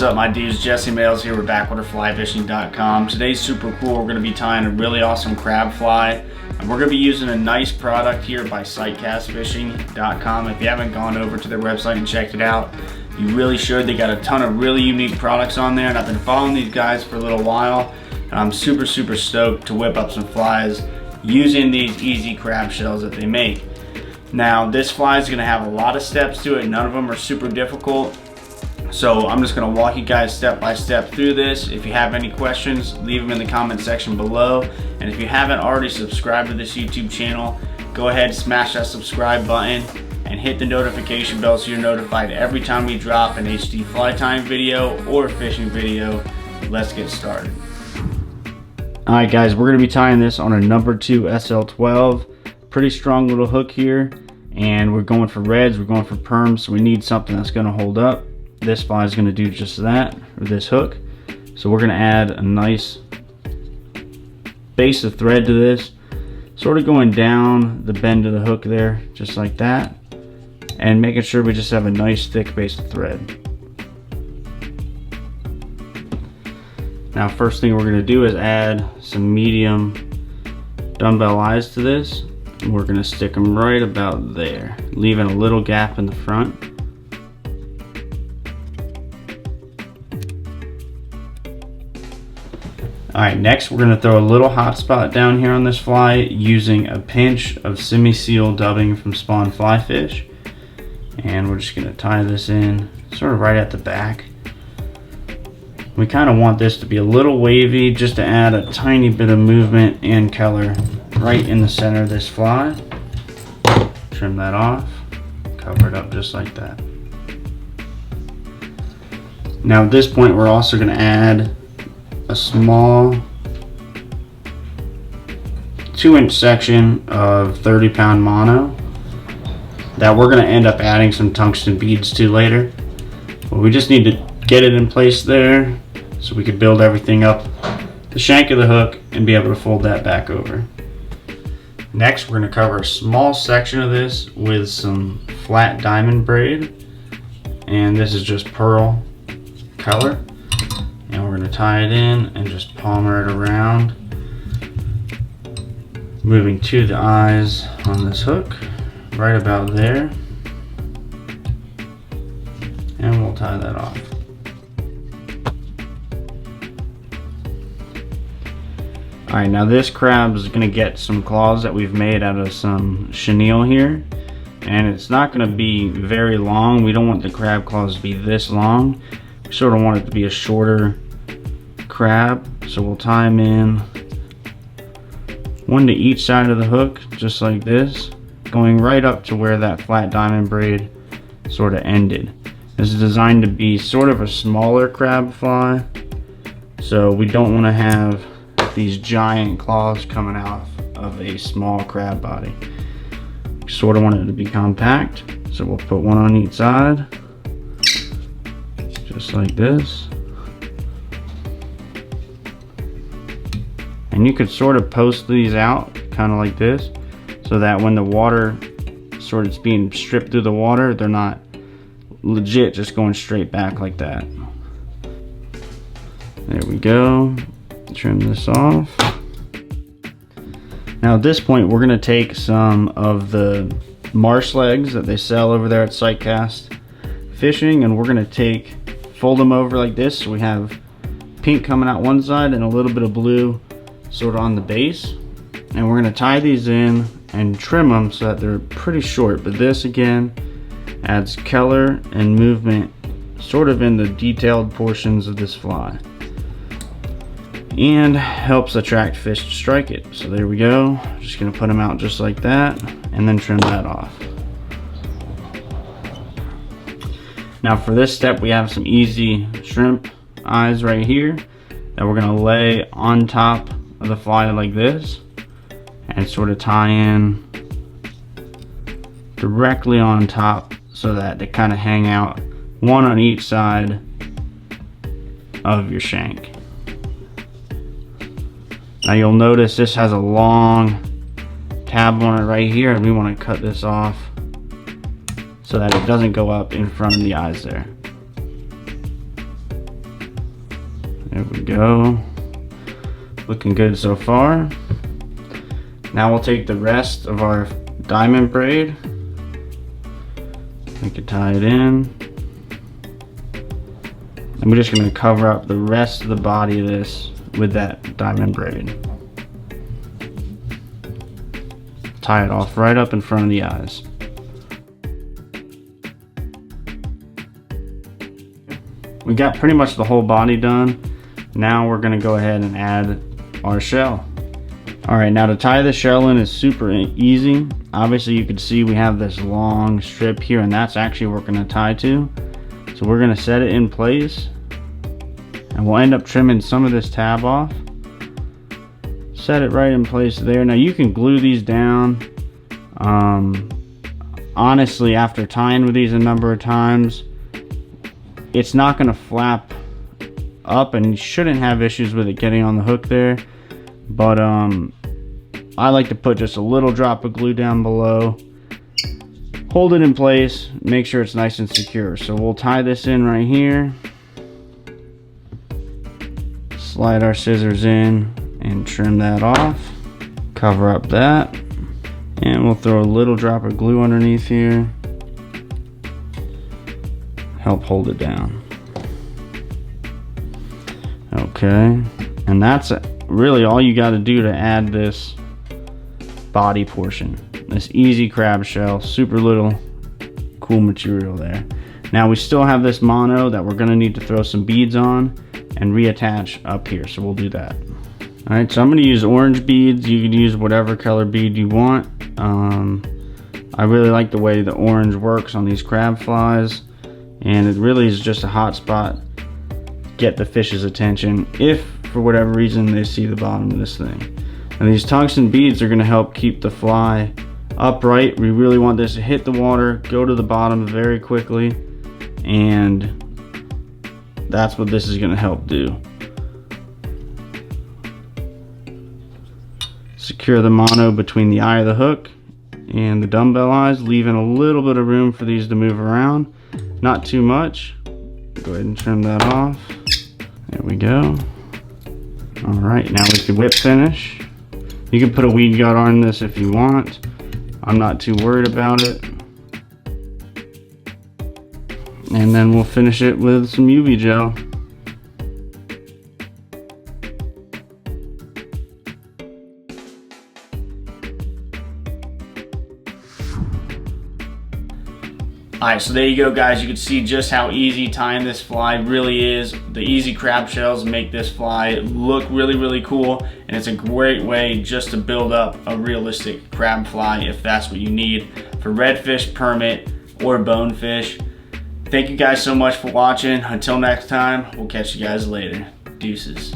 up, my dudes? Jesse Males here with BackwaterFlyFishing.com. Today's super cool. We're going to be tying a really awesome crab fly, and we're going to be using a nice product here by SightCastFishing.com. If you haven't gone over to their website and checked it out, you really should. They got a ton of really unique products on there, and I've been following these guys for a little while, and I'm super stoked to whip up some flies using these easy crab shells that they make. Now, this fly is going to have a lot of steps to it. None of them are super difficult. So I'm just going to walk you guys step by step through this. If you have any questions, leave them in the comment section below. And if you haven't already subscribed to this YouTube channel, go ahead and smash that subscribe button and hit the notification bell so you're notified every time we drop an HD fly tying video or fishing video. Let's get started. Alright guys, we're going to be tying this on a number 2 SL12. Pretty strong little hook here, and we're going for reds, we're going for perms, so we need something that's going to hold up. This fly is going to do just that, or this hook. So we're going to add a nice base of thread to this, sort of going down the bend of the hook there, just like that, and making sure we just have a nice thick base of thread. Now, first thing we're going to do is add some medium dumbbell eyes to this. And we're going to stick them right about there, leaving a little gap in the front. Alright, next we're going to throw a little hot spot down here on this fly using a pinch of semi-seal dubbing from Spawn Fly Fish. And we're just going to tie this in sort of right at the back. We kind of want this to be a little wavy, just to add a tiny bit of movement and color right in the center of this fly. Trim that off, cover it up just like that. Now at this point we're also going to add a small 2-inch section of 30-pound mono that we're going to end up adding some tungsten beads to later. But we just need to get it in place there so we can build everything up the shank of the hook and be able to fold that back over. Next, we're going to cover a small section of this with some flat diamond braid, and this is just pearl color, and we're going to tie it in and just palmer it around, moving to the eyes on this hook right about there, and we'll tie that off. Alright, now this crab is going to get some claws that we've made out of some chenille here, and it's not going to be very long. We don't want the crab claws to be this long. We sort of want it to be a shorter crab, so we'll tie them in one to each side of the hook, just like this, going right up to where that flat diamond braid sort of ended. This is designed to be sort of a smaller crab fly, so we don't want to have these giant claws coming out of a small crab body. We sort of want it to be compact, so we'll put one on each side, just like this. And you could sort of post these out, kind of like this, so that when the water sort of being stripped through the water, they're not legit just going straight back like that. There we go. Trim this off. Now at this point we're going to take some of the marsh legs that they sell over there at Sightcast Fishing, and we're going to fold them over like this, so we have pink coming out one side and a little bit of blue sort of on the base, and we're going to tie these in and trim them so that they're pretty short. But this again adds color and movement sort of in the detailed portions of this fly, and helps attract fish to strike it. So there we go. Just gonna put them out just like that and then trim that off. Now for this step we have some easy shrimp eyes right here that we're gonna lay on top of the fly like this and sort of tie in directly on top so that they kind of hang out, one on each side of your shank. Now you'll notice this has a long tab on it right here, and we want to cut this off so that it doesn't go up in front of the eyes there. There we go. Looking good so far. Now we'll take the rest of our diamond braid. We can tie it in. And we're just going to cover up the rest of the body of this with that diamond braid. Tie it off right up in front of the eyes. We got pretty much the whole body done. Now we're going to go ahead and add our shell. Alright, now to tie the shell in is super easy. Obviously you can see we have this long strip here, and that's actually what we're going to tie to. So we're going to set it in place, and we'll end up trimming some of this tab off. Set it right in place there. Now you can glue these down. Honestly, after tying with these a number of times, it's not going to flap up, and you shouldn't have issues with it getting on the hook there. But I like to put just a little drop of glue down below, hold it in place, make sure it's nice and secure. So we'll tie this in right here, slide our scissors in and trim that off, cover up that, and we'll throw a little drop of glue underneath here, help hold it down. Okay, and that's really all you got to do to add this body portion. This easy crab shell, super little cool material there. Now we still have this mono that we're going to need to throw some beads on and reattach up here, so we'll do that. Alright, so I'm going to use orange beads. You can use whatever color bead you want. I really like the way the orange works on these crab flies, and it really is just a hot spot. Get the fish's attention if for whatever reason they see the bottom of this thing. And these tungsten beads are going to help keep the fly upright. We really want this to hit the water, go to the bottom very quickly, and that's what this is going to help do. Secure the mono between the eye of the hook and the dumbbell eyes, leaving a little bit of room for these to move around. Not too much. Go ahead and trim that off. There we go. Alright, now we can whip finish. You can put a weed guard on this if you want. I'm not too worried about it. And then we'll finish it with some UV gel. Alright, so there you go guys. You can see just how easy tying this fly really is. The easy crab shells make this fly look really cool, and it's a great way just to build up a realistic crab fly if that's what you need for redfish, permit, or bonefish. Thank you guys so much for watching. Until next time, we'll catch you guys later. Deuces.